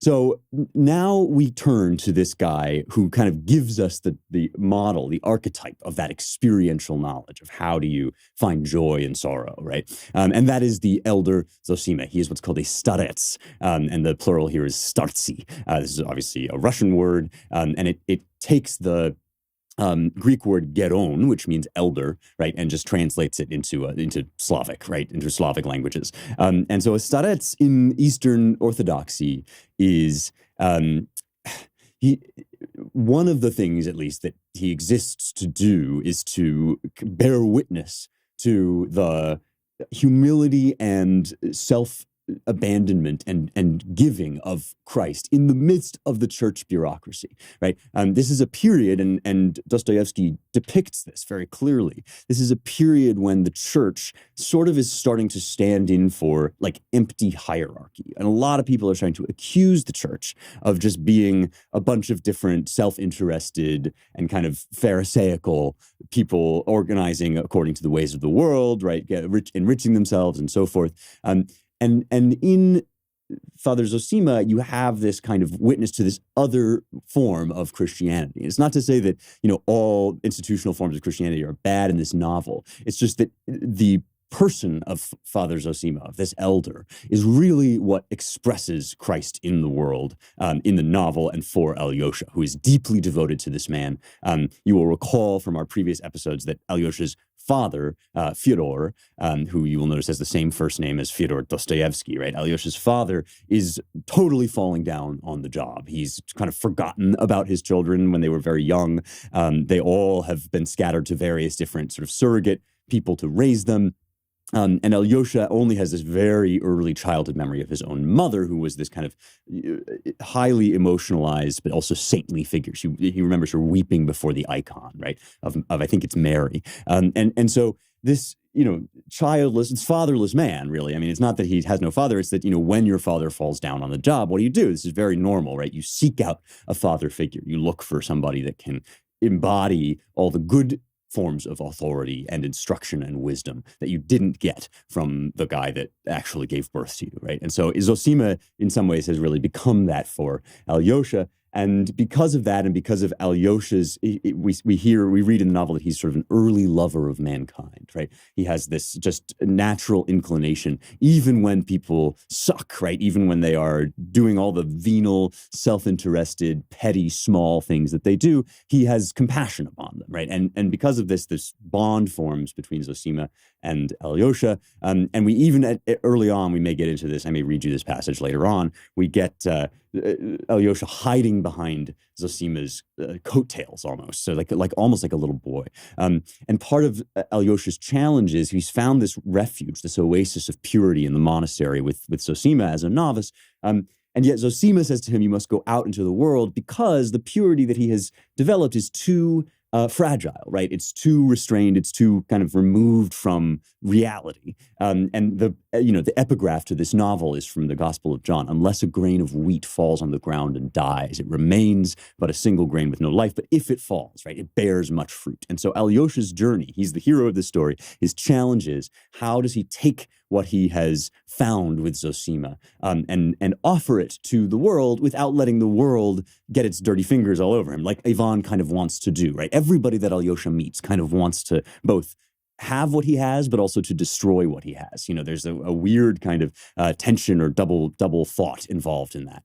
So now we turn to this guy who kind of gives us the model, the archetype of that experiential knowledge of how do you find joy in sorrow, right? And that is the elder Zosima. He is what's called a starec, and the plural here is starci. This is obviously a Russian word, and it takes the Greek word geron, which means elder, right, and just translates it into Slavic, right, into Slavic languages. And so a starec in Eastern Orthodoxy is he. One of the things, at least, that he exists to do is to bear witness to the humility and self abandonment and giving of Christ in the midst of the church bureaucracy, right? This is a period, and Dostoevsky depicts this very clearly. This is a period when the church sort of is starting to stand in for like empty hierarchy. And a lot of people are trying to accuse the church of just being a bunch of different self-interested and kind of pharisaical people organizing according to the ways of the world, right? Enriching themselves and so forth. And in Father Zosima, you have this kind of witness to this other form of Christianity. It's not to say that, all institutional forms of Christianity are bad in this novel. It's just that the person of Father Zosima, of this elder, is really what expresses Christ in the world, in the novel, and for Alyosha, who is deeply devoted to this man. You will recall from our previous episodes that Alyosha's father, Fyodor, who you will notice has the same first name as Fyodor Dostoevsky, right? Alyosha's father is totally falling down on the job. He's kind of forgotten about his children when they were very young. They all have been scattered to various different sort of surrogate people to raise them. And Alyosha only has this very early childhood memory of his own mother, who was this kind of highly emotionalized, but also saintly figure. He remembers her weeping before the icon, right, of I think it's Mary. And so this, childless, it's fatherless man, really. I mean, it's not that he has no father. It's that, when your father falls down on the job, what do? This is very normal, right? You seek out a father figure. You look for somebody that can embody all the good forms of authority and instruction and wisdom that you didn't get from the guy that actually gave birth to you, right? And so Zosima, in some ways, has really become that for Alyosha. And because of that, and because of Alyosha's, we read in the novel that he's sort of an early lover of mankind, right? He has this just natural inclination, even when people suck, right? Even when they are doing all the venal, self-interested, petty, small things that they do, he has compassion upon them, right? And because of this bond forms between Zosima and Alyosha. And we even, early on, we may get into this, I may read you this passage later on, we get Alyosha hiding behind Zosima's coattails almost, so like almost like a little boy. And part of Alyosha's challenge is he's found this refuge, this oasis of purity in the monastery with Zosima as a novice. And yet Zosima says to him, you must go out into the world because the purity that he has developed is too fragile, right? It's too restrained. It's too kind of removed from reality. And the epigraph to this novel is from the Gospel of John. Unless a grain of wheat falls on the ground and dies, it remains but a single grain with no life. But if it falls, right, it bears much fruit. And so Alyosha's journey, he's the hero of the story. His challenge is, how does he take what he has found with Zosima and offer it to the world without letting the world get its dirty fingers all over him, like Ivan kind of wants to do, right? Everybody that Alyosha meets kind of wants to both have what he has, but also to destroy what he has. There's a weird kind of tension or double thought involved in that.